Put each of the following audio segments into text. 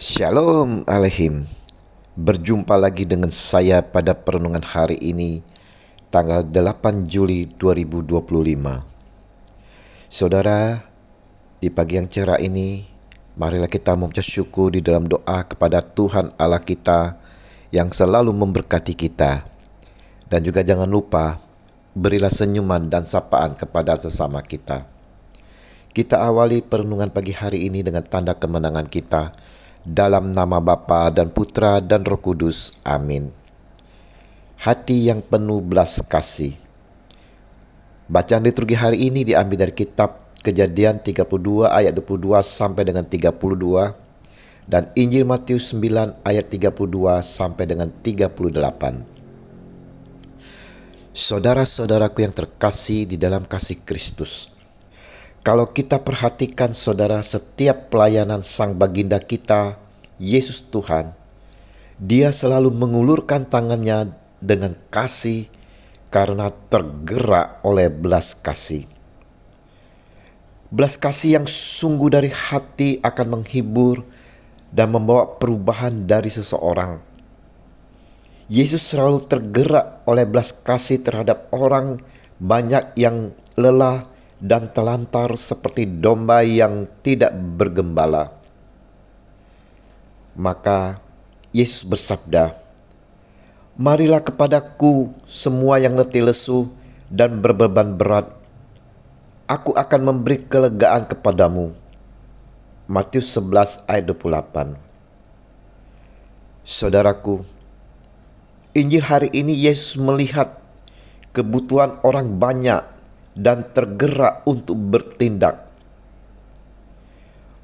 Shalom Alehim. Berjumpa lagi dengan saya pada perenungan hari ini, tanggal 8 Juli 2025. Saudara, di pagi yang cerah ini, marilah kita mengucap syukur di dalam doa kepada Tuhan Allah kita yang selalu memberkati kita. Dan juga jangan lupa, berilah senyuman dan sapaan kepada sesama kita. Kita awali perenungan pagi hari ini dengan tanda kemenangan kita, dalam nama Bapa dan Putra dan Roh Kudus. Amin. Hati yang penuh belas kasih. Bacaan liturgi hari ini diambil dari kitab Kejadian 32 ayat 22 sampai dengan 32 dan Injil Matius 9 ayat 32 sampai dengan 38. Saudara-saudaraku yang terkasih di dalam kasih Kristus, kalau kita perhatikan saudara, setiap pelayanan Sang Baginda kita, Yesus Tuhan, Dia selalu mengulurkan tangannya dengan kasih karena tergerak oleh belas kasih. Belas kasih yang sungguh dari hati akan menghibur dan membawa perubahan dari seseorang. Yesus selalu tergerak oleh belas kasih terhadap orang banyak yang lelah dan telantar seperti domba yang tidak bergembala. Maka Yesus bersabda, "Marilah kepadaku semua yang letih lesu dan berbeban berat, aku akan memberi kelegaan kepadamu." Matius 11 ayat 28. Saudaraku, Injil hari ini Yesus melihat kebutuhan orang banyak dan tergerak untuk bertindak.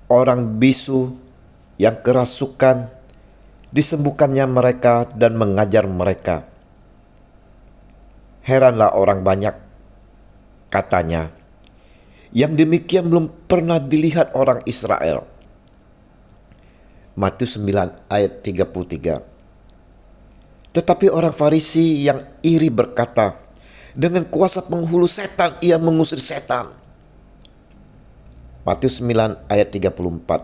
Orang bisu yang kerasukan, disembuhkannya mereka dan mengajar mereka. Heranlah orang banyak, katanya, yang demikian belum pernah dilihat orang Israel. Matius 9 ayat 33. Tetapi orang Farisi yang iri berkata, "Dengan kuasa penghulu setan ia mengusir setan." Matius 9 ayat 34.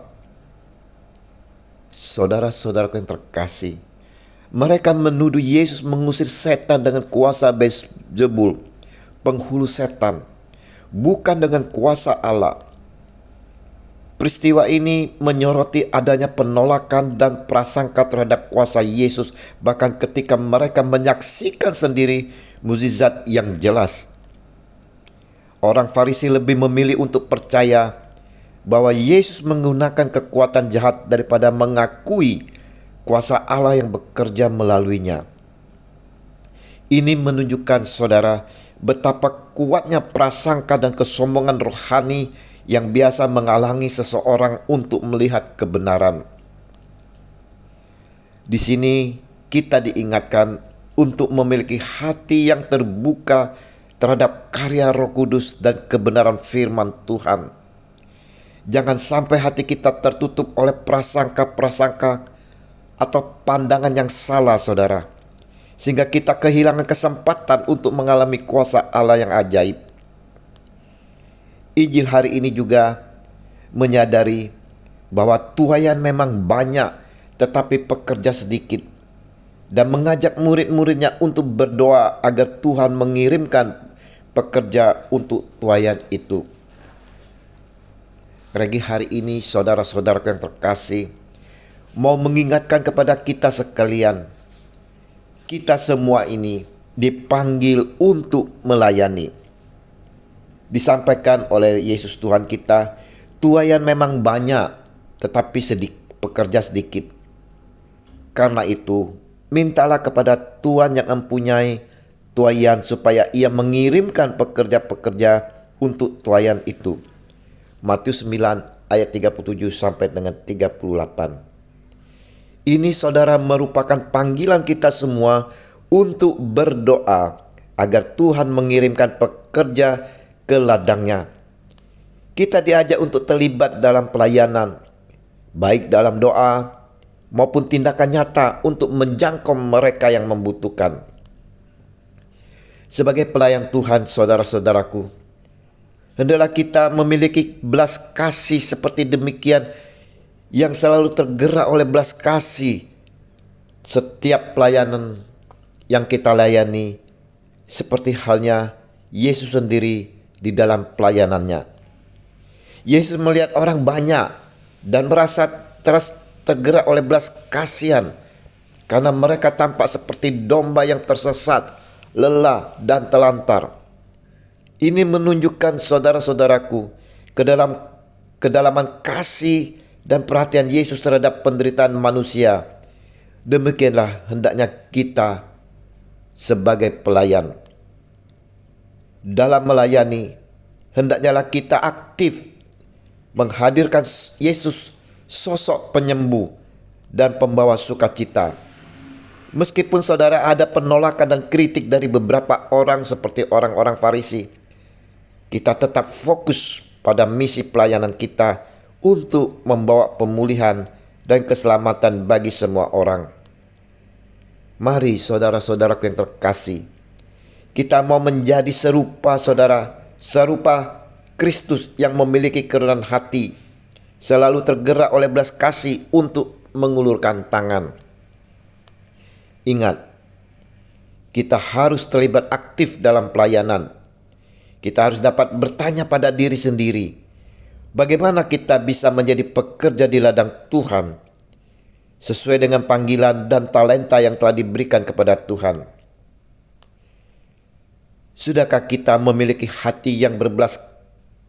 Saudara-saudaraku yang terkasih, mereka menuduh Yesus mengusir setan dengan kuasa Beelzebul, penghulu setan, bukan dengan kuasa Allah. Peristiwa ini menyoroti adanya penolakan dan prasangka terhadap kuasa Yesus, bahkan ketika mereka menyaksikan sendiri mukjizat yang jelas. Orang Farisi lebih memilih untuk percaya bahwa Yesus menggunakan kekuatan jahat daripada mengakui kuasa Allah yang bekerja melaluinya. Ini menunjukkan saudara betapa kuatnya prasangka dan kesombongan rohani yang biasa menghalangi seseorang untuk melihat kebenaran. Di sini kita diingatkan untuk memiliki hati yang terbuka terhadap karya Roh Kudus dan kebenaran firman Tuhan. Jangan sampai hati kita tertutup oleh prasangka-prasangka atau pandangan yang salah, saudara, sehingga kita kehilangan kesempatan untuk mengalami kuasa Allah yang ajaib. Injil hari ini juga menyadari bahwa tuaian memang banyak tetapi pekerja sedikit, dan mengajak murid-muridnya untuk berdoa agar Tuhan mengirimkan pekerja untuk tuaian itu. Pagi hari ini saudara-saudaraku yang terkasih, mau mengingatkan kepada kita sekalian, kita semua ini dipanggil untuk melayani. Disampaikan oleh Yesus Tuhan kita, tuaian memang banyak tetapi pekerja sedikit. Karena itu, mintalah kepada Tuhan yang mempunyai tuaian supaya ia mengirimkan pekerja-pekerja untuk tuaian itu. Matius 9 ayat 37 sampai dengan 38. Ini saudara merupakan panggilan kita semua untuk berdoa agar Tuhan mengirimkan pekerja ke ladangnya. Kita diajak untuk terlibat dalam pelayanan, baik dalam doa maupun tindakan nyata untuk menjangkau mereka yang membutuhkan. Sebagai pelayan Tuhan, saudara-saudaraku, hendaklah kita memiliki belas kasih seperti demikian yang selalu tergerak oleh belas kasih. Setiap pelayanan yang kita layani seperti halnya Yesus sendiri di dalam pelayanannya. Yesus melihat orang banyak dan merasa terus tergerak oleh belas kasihan karena mereka tampak seperti domba yang tersesat, lelah dan telantar. Ini menunjukkan saudara-saudaraku kedalaman kasih dan perhatian Yesus terhadap penderitaan manusia. Demikianlah hendaknya kita sebagai pelayan. Dalam melayani, hendaknyalah kita aktif menghadirkan Yesus, sosok penyembuh dan pembawa sukacita. Meskipun saudara ada penolakan dan kritik dari beberapa orang seperti orang-orang Farisi, kita tetap fokus pada misi pelayanan kita untuk membawa pemulihan dan keselamatan bagi semua orang. Mari saudara-saudaraku yang terkasih, kita mau menjadi serupa Kristus yang memiliki kerendahan hati, selalu tergerak oleh belas kasih untuk mengulurkan tangan. Ingat, kita harus terlibat aktif dalam pelayanan. Kita harus dapat bertanya pada diri sendiri, bagaimana kita bisa menjadi pekerja di ladang Tuhan sesuai dengan panggilan dan talenta yang telah diberikan kepada Tuhan. Sudahkah kita memiliki hati yang berbelas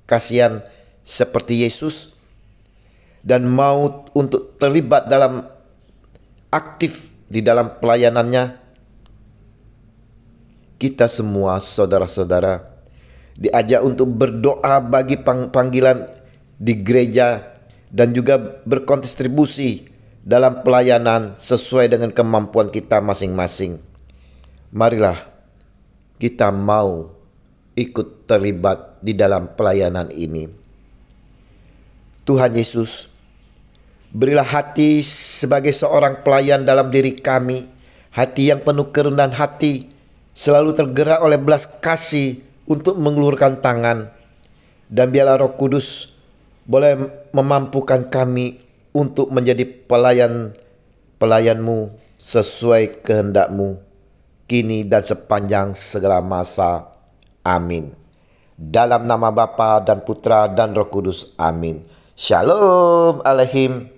kasihan seperti Yesus dan mau untuk terlibat dalam aktif di dalam pelayanannya? Kita semua saudara-saudara diajak untuk berdoa bagi panggilan di gereja dan juga berkontribusi dalam pelayanan sesuai dengan kemampuan kita masing-masing. Marilah kita mau ikut terlibat di dalam pelayanan ini. Tuhan Yesus, berilah hati sebagai seorang pelayan dalam diri kami, hati yang penuh kerendahan hati, selalu tergerak oleh belas kasih untuk mengulurkan tangan, dan biarlah Roh Kudus boleh memampukan kami untuk menjadi pelayan-mu sesuai kehendak-Mu kini dan sepanjang segala masa. Amin. Dalam nama Bapa dan Putra dan Roh Kudus. Amin. Shalom Alehim.